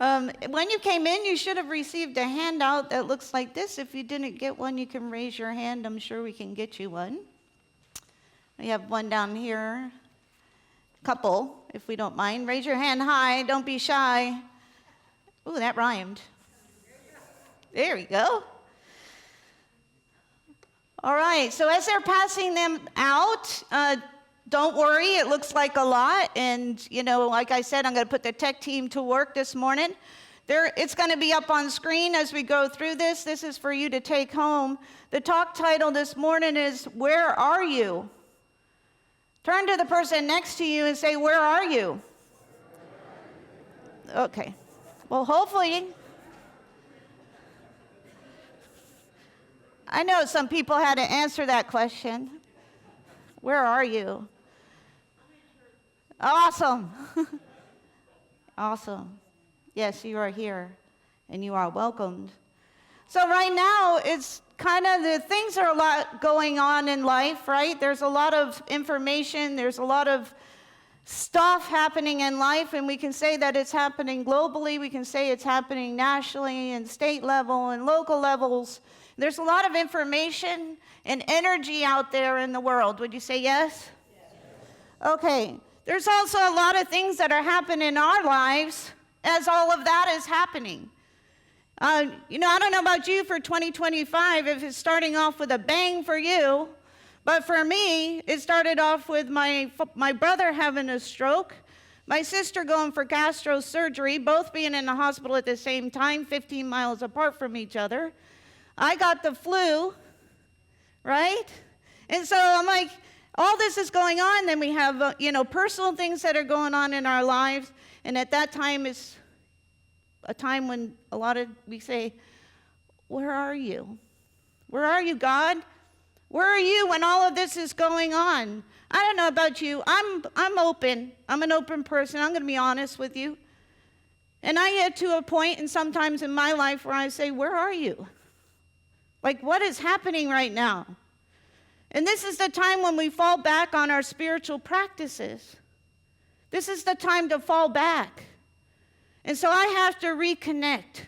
When you came in, you should have received a handout that looks like this. If you didn't get one, you can raise your hand. I'm sure we can get you one. We have one down here. Couple, if we don't mind. Raise your hand high. Don't be shy. Ooh, that rhymed. There we go. All right, so as they're passing them out, don't worry, it looks like a lot. And, like I said, I'm going to put the tech team to work this morning. It's going to be up on screen as we go through this. This is for you to take home. The talk title this morning is, Where Are You? Turn to the person next to you and say, Where are you? Okay. Well, hopefully, I know some people had to answer that question. Where are you? Awesome. Awesome. Yes, you are here, and you are welcomed. So right now, it's kind of the things are a lot going on in life, right? There's a lot of information. There's a lot of stuff happening in life, and we can say that it's happening globally. We can say it's happening nationally and state level and local levels. There's a lot of information and energy out there in the world. Would you say yes? Yes. Okay. There's also a lot of things that are happening in our lives as all of that is happening. I don't know about you for 2025, if it's starting off with a bang for you, but for me, it started off with my brother having a stroke, my sister going for gastro surgery, both being in the hospital at the same time, 15 miles apart from each other. I got the flu, right? And so I'm like, all this is going on. Then we have, personal things that are going on in our lives. And at that time is a time when we say, where are you? Where are you, God? Where are you when all of this is going on? I don't know about you. I'm open. I'm an open person. I'm going to be honest with you. And I get to a point, and sometimes in my life, where I say, where are you? Like, what is happening right now? And this is the time when we fall back on our spiritual practices. This is the time to fall back. And so I have to reconnect.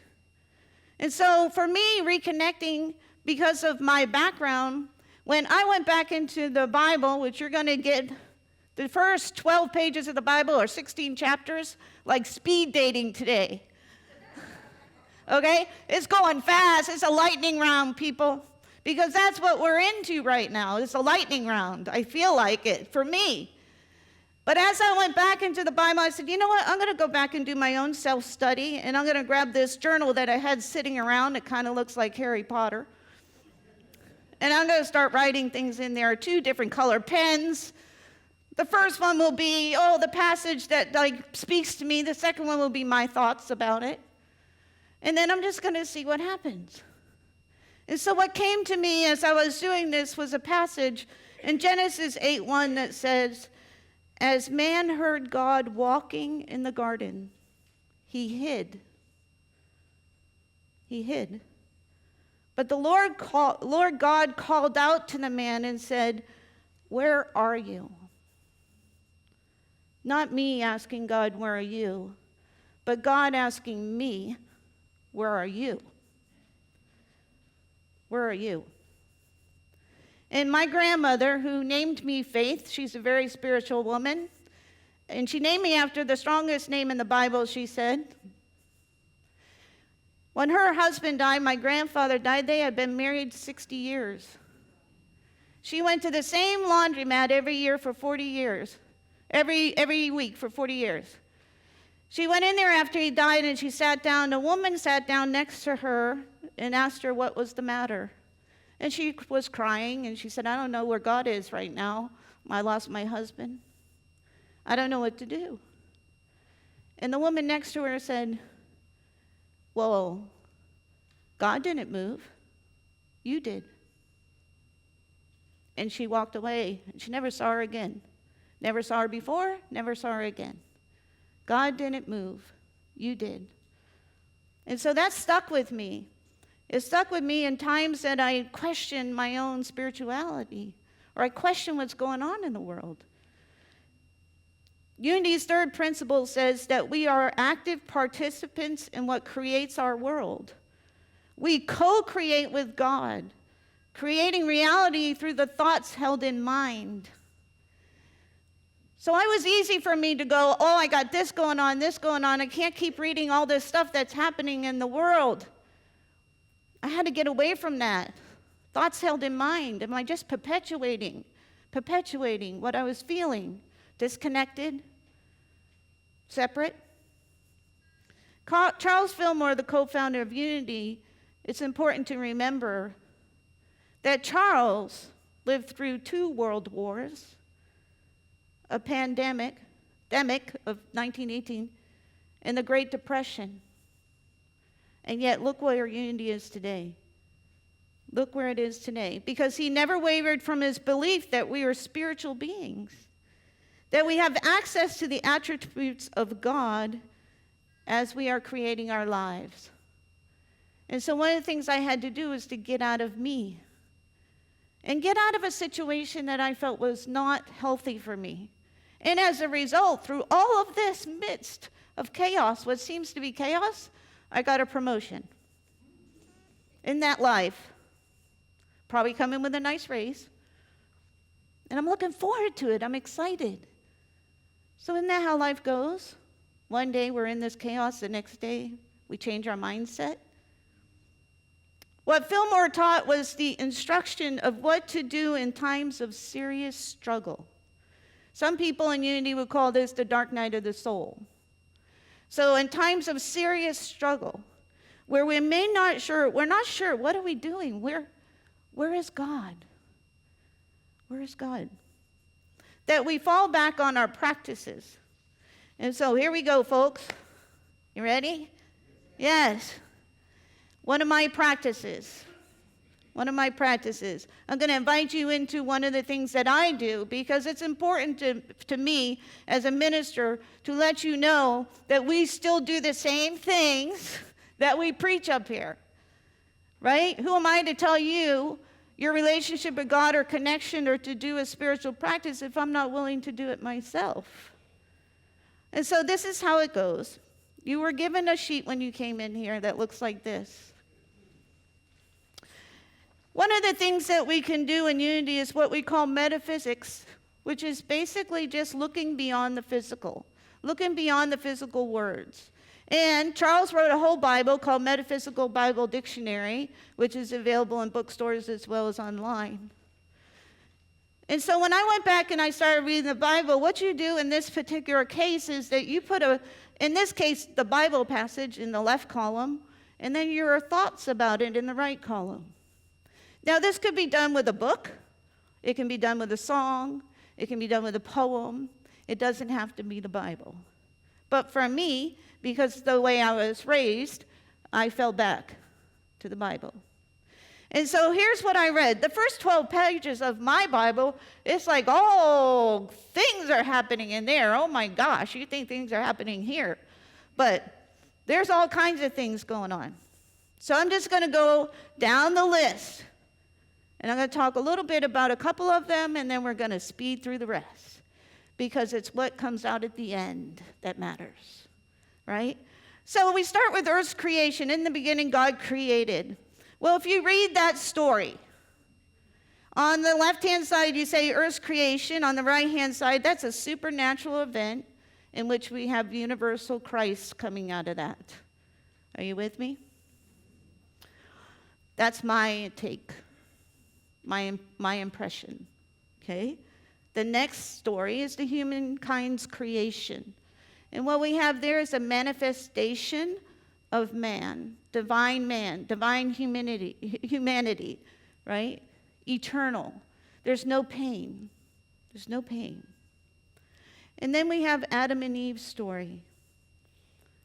And so for me, reconnecting, because of my background, when I went back into the Bible, which you're going to get the first 12 pages of the Bible or 16 chapters, like speed dating today. Okay? It's going fast. It's a lightning round, people. Because that's what we're into right now. It's a lightning round. I feel like it, for me. But as I went back into the Bible, I said, you know what? I'm going to go back and do my own self-study, and I'm going to grab this journal that I had sitting around. It kind of looks like Harry Potter. And I'm going to start writing things in there, 2 different color pens. The first one will be, the passage that speaks to me. The second one will be my thoughts about it. And then I'm just going to see what happens. And so what came to me as I was doing this was a passage in Genesis 8:1 that says, as man heard God walking in the garden, he hid. He hid. But the Lord God called out to the man and said, where are you? Not me asking God, where are you? But God asking me, where are you? Where are you? And my grandmother, who named me Faith, she's a very spiritual woman, and she named me after the strongest name in the Bible, she said. When her husband died, my grandfather died, they had been married 60 years. She went to the same laundromat every year for 40 years, every week for 40 years. She went in there after he died, and she sat down. A woman sat down next to her and asked her what was the matter. And she was crying, and she said, I don't know where God is right now. I lost my husband. I don't know what to do. And the woman next to her said, well, God didn't move. You did. And she walked away, and she never saw her again. Never saw her before, never saw her again. God didn't move. You did. And so that stuck with me. It stuck with me in times that I questioned my own spirituality, or I questioned what's going on in the world. Unity's third principle says that we are active participants in what creates our world. We co-create with God, creating reality through the thoughts held in mind. So it was easy for me to go, oh, I got this going on. I can't keep reading all this stuff that's happening in the world. I had to get away from that. Thoughts held in mind. Am I just perpetuating what I was feeling? Disconnected? Separate? Charles Fillmore, the co-founder of Unity, it's important to remember that Charles lived through 2 world wars, a pandemic of 1918, and the Great Depression. And yet, look where Unity is today. Look where it is today. Because he never wavered from his belief that we are spiritual beings, that we have access to the attributes of God as we are creating our lives. And so one of the things I had to do was to get out of me and get out of a situation that I felt was not healthy for me. And as a result, through all of this midst of chaos, what seems to be chaos, I got a promotion. In that life, probably coming with a nice raise. And I'm looking forward to it. I'm excited. So isn't that how life goes? One day we're in this chaos, the next day we change our mindset. What Fillmore taught was the instruction of what to do in times of serious struggle. Some people in Unity would call this the dark night of the soul. So in times of serious struggle, where we're not sure, what are we doing? Where is God? Where is God? That we fall back on our practices. And so here we go, folks. You ready? Yes. One of my practices. I'm going to invite you into one of the things that I do because it's important to me as a minister to let you know that we still do the same things that we preach up here, right? Who am I to tell you your relationship with God or connection or to do a spiritual practice if I'm not willing to do it myself? And so this is how it goes. You were given a sheet when you came in here that looks like this. One of the things that we can do in Unity is what we call metaphysics, which is basically just looking beyond the physical words. And Charles wrote a whole Bible called Metaphysical Bible Dictionary, which is available in bookstores as well as online. And so when I went back and I started reading the Bible, what you do in this particular case is that you put in this case, the Bible passage in the left column, and then your thoughts about it in the right column. Now, this could be done with a book. It can be done with a song. It can be done with a poem. It doesn't have to be the Bible. But for me, because the way I was raised, I fell back to the Bible. And so here's what I read. The first 12 pages of my Bible, it's like, oh, things are happening in there. Oh, my gosh, you think things are happening here. But there's all kinds of things going on. So I'm just going to go down the list. And I'm going to talk a little bit about a couple of them, and then we're going to speed through the rest. Because it's what comes out at the end that matters, right? So we start with Earth's creation. In the beginning, God created. Well, if you read that story, on the left-hand side, you say Earth's creation. On the right-hand side, that's a supernatural event in which we have universal Christ coming out of that. Are you with me? That's my take. My impression, okay? The next story is the humankind's creation. And what we have there is a manifestation of man, divine humanity, right? Eternal. There's no pain. And then we have Adam and Eve's story.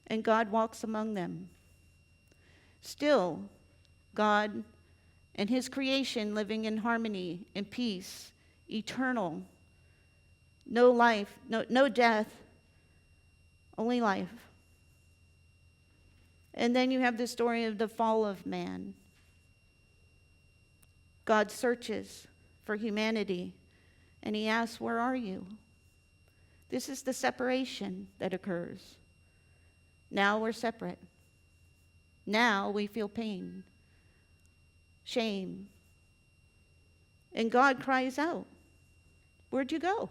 And God walks among them. Still, God and his creation living in harmony and peace, eternal, no life, no death, only life. And then you have the story of the fall of man. God searches for humanity, and he asks, where are you? This is the separation that occurs. Now we're separate. Now we feel pain, shame. And God cries out, "Where'd you go?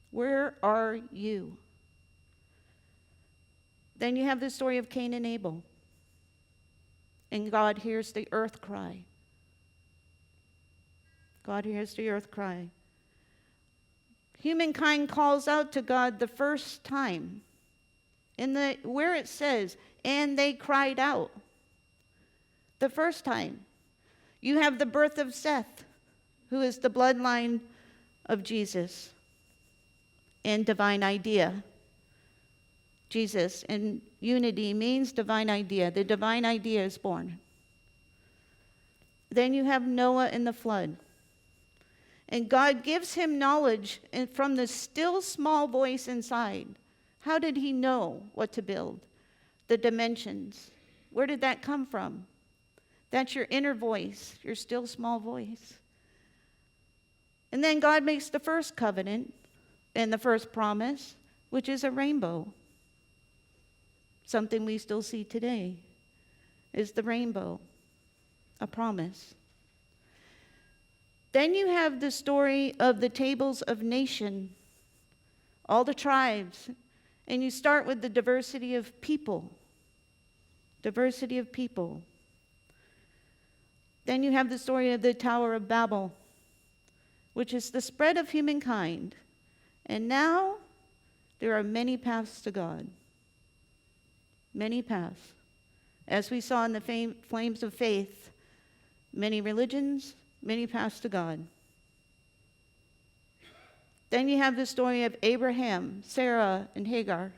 Where are you?" Then you have the story of Cain and Abel. And God hears the earth cry. God hears the earth cry. Humankind calls out to God the first time. Where it says, "and they cried out." The first time. You have the birth of Seth, who is the bloodline of Jesus and divine idea. Jesus and unity means divine idea. The divine idea is born. Then you have Noah and the flood. And God gives him knowledge from the still small voice inside. How did he know what to build? The dimensions. Where did that come from? That's your inner voice, your still small voice. And then God makes the first covenant and the first promise, which is a rainbow. Something we still see today is the rainbow, a promise. Then you have the story of the tables of nation, all the tribes, and you start with the diversity of people. Diversity of people. Then you have the story of the Tower of Babel, which is the spread of humankind. And now there are many paths to God. Many paths. As we saw in the Flames of Faith, many religions, many paths to God. Then you have the story of Abraham, Sarah, and Hagar.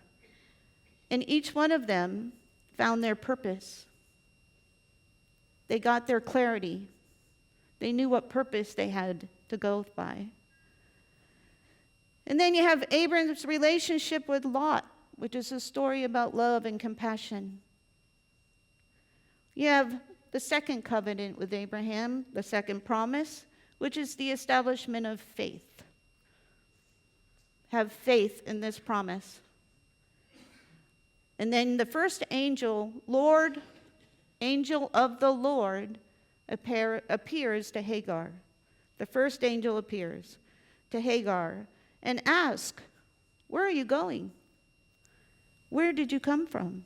And each one of them found their purpose. They got their clarity. They knew what purpose they had to go by. And then you have Abram's relationship with Lot, which is a story about love and compassion. You have the second covenant with Abraham, the second promise, which is the establishment of faith. Have faith in this promise. And then the first angel, angel of the Lord, appears to Hagar. The first angel appears to Hagar and asks, "Where are you going? Where did you come from?"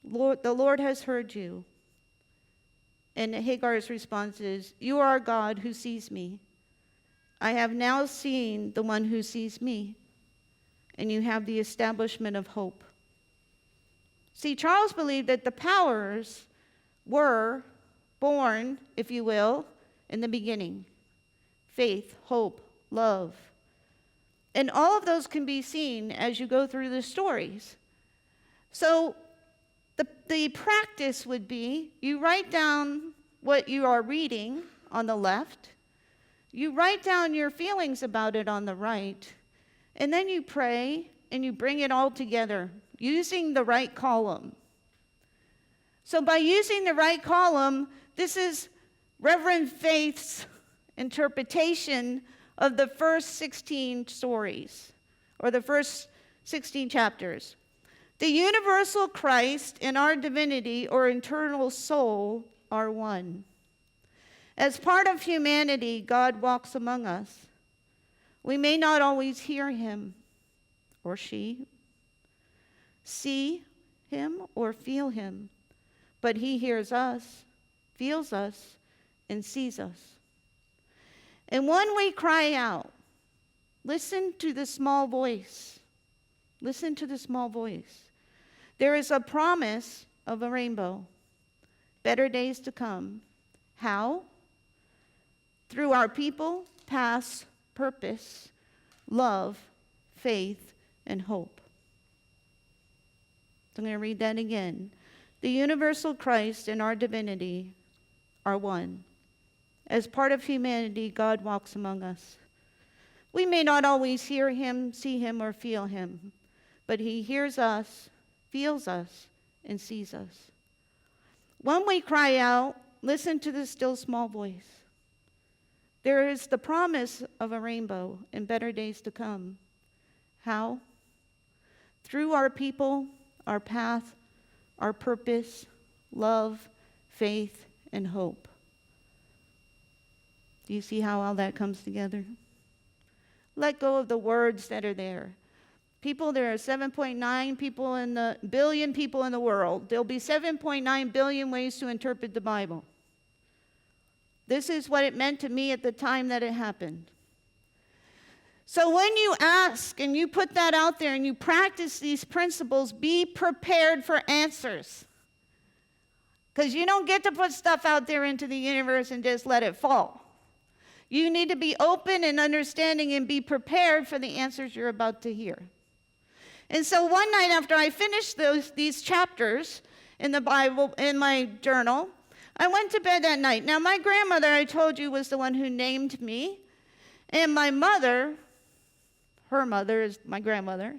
The Lord has heard you. And Hagar's response is, "You are God who sees me. I have now seen the one who sees me." And you have the establishment of hope. See, Charles believed that the powers were born, if you will, in the beginning. Faith, hope, love. And all of those can be seen as you go through the stories. So the practice would be, you write down what you are reading on the left, you write down your feelings about it on the right, and then you pray and you bring it all together using the right column. So by using the right column, this is Reverend Faith's interpretation of the first 16 stories, or the first 16 chapters. The universal Christ and our divinity or internal soul are one. As part of humanity, God walks among us. We may not always hear him or she, see him or feel him, but he hears us, feels us, and sees us. And when we cry out, listen to the small voice. Listen to the small voice. There is a promise of a rainbow, better days to come. How? Through our people, past, purpose, love, faith, and hope. So I'm going to read that again. The universal Christ and our divinity are one. As part of humanity, God walks among us. We may not always hear him, see him, or feel him, but he hears us, feels us, and sees us. When we cry out, listen to the still small voice. There is the promise of a rainbow and better days to come. How? Through our people, our path, our purpose, love, faith, and hope. Do you see how all that comes together? Let go of the words that are there. There are 7.9 billion people in the world. There'll be 7.9 billion ways to interpret the Bible. This is what it meant to me at the time that it happened. So when you ask and you put that out there and you practice these principles, be prepared for answers. Because you don't get to put stuff out there into the universe and just let it fall. You need to be open and understanding and be prepared for the answers you're about to hear. And so one night after I finished these chapters in the Bible, in my journal, I went to bed that night. Now, my grandmother, I told you, was the one who named me. And my mother, her mother is my grandmother,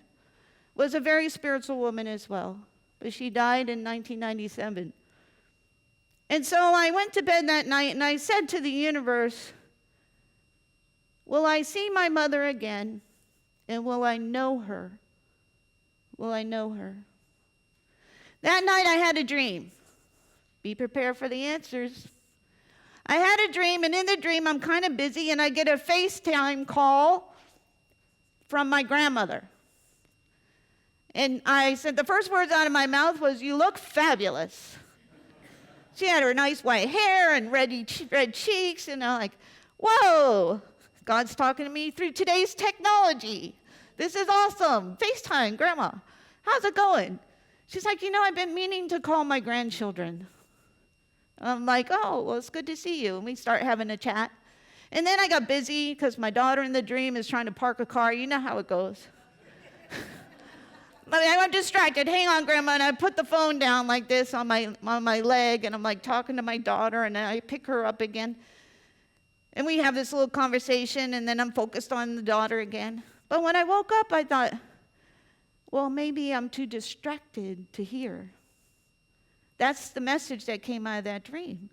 was a very spiritual woman as well. But she died in 1997. And so I went to bed that night and I said to the universe, will I see my mother again? And will I know her? Will I know her? That night I had a dream. Be prepared for the answers. I had a dream, and in the dream I'm kind of busy, and I get a FaceTime call from my grandmother. And I said, the first words out of my mouth was, "You look fabulous." She had her nice white hair and red cheeks, and I'm like, whoa, God's talking to me through today's technology. This is awesome. FaceTime, Grandma. How's it going? She's like, I've been meaning to call my grandchildren. I'm like, oh, well, it's good to see you. And we start having a chat. And then I got busy because my daughter in the dream is trying to park a car. You know how it goes. I got distracted. Hang on, Grandma. And I put the phone down like this on my leg. And I'm like talking to my daughter. And then I pick her up again. And we have this little conversation. And then I'm focused on the daughter again. But when I woke up, I thought, well, maybe I'm too distracted to hear. That's the message that came out of that dream.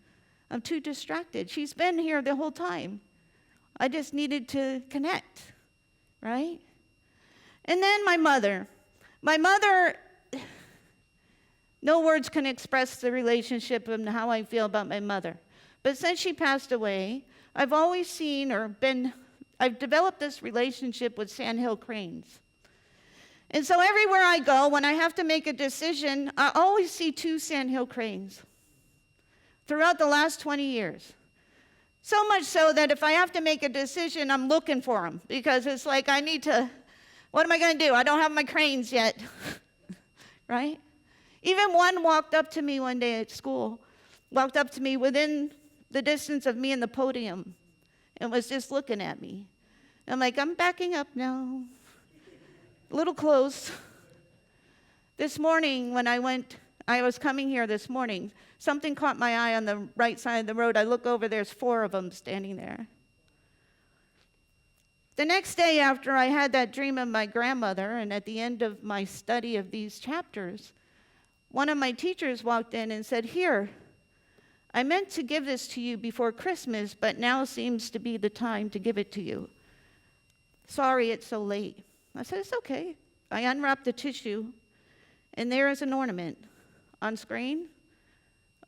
I'm too distracted. She's been here the whole time. I just needed to connect, right? And then my mother, no words can express the relationship and how I feel about my mother. But since she passed away, I've always seen I've developed this relationship with sandhill cranes. And so everywhere I go, when I have to make a decision, I always see 2 sandhill cranes throughout the last 20 years. So much so that if I have to make a decision, I'm looking for them because it's like what am I going to do? I don't have my cranes yet, right? Even one walked up to me one day at school, walked up to me within the distance of me and the podium and was just looking at me. I'm like, I'm backing up now. A little close. This morning when I was coming here this morning, something caught my eye on the right side of the road. I look over, there's 4 of them standing there. The next day after I had that dream of my grandmother, and at the end of my study of these chapters, one of my teachers walked in and said, "Here, I meant to give this to you before Christmas, but now seems to be the time to give it to you. Sorry it's so late." I said, "It's okay." I unwrapped the tissue, and there is an ornament on screen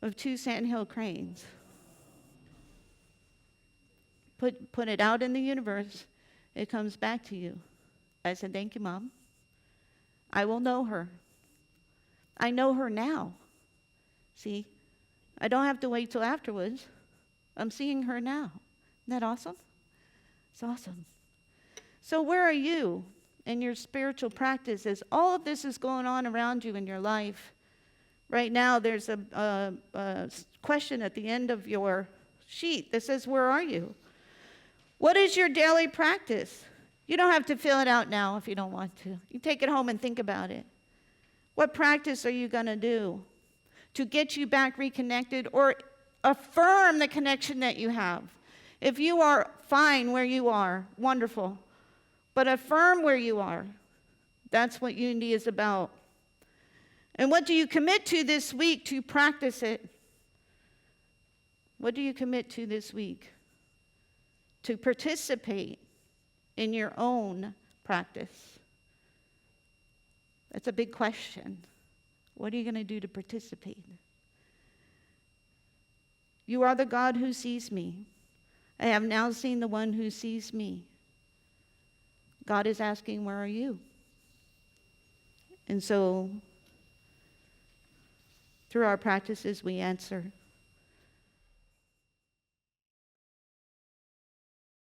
of 2 sandhill cranes. Put it out in the universe, it comes back to you. I said, "Thank you, Mom. I will know her. I know her now. See, I don't have to wait till afterwards. I'm seeing her now." Isn't that awesome? It's awesome. So where are you in your spiritual practice as all of this is going on around you in your life? Right now, there's a question at the end of your sheet that says, where are you? What is your daily practice? You don't have to fill it out now if you don't want to. You take it home and think about it. What practice are you going to do to get you back reconnected or affirm the connection that you have? If you are fine where you are, wonderful. But affirm where you are. That's what unity is about. And what do you commit to this week to practice it? What do you commit to this week to participate in your own practice? That's a big question. What are you going to do to participate? You are the God who sees me. I have now seen the one who sees me. God is asking, where are you? And so, through our practices, we answer,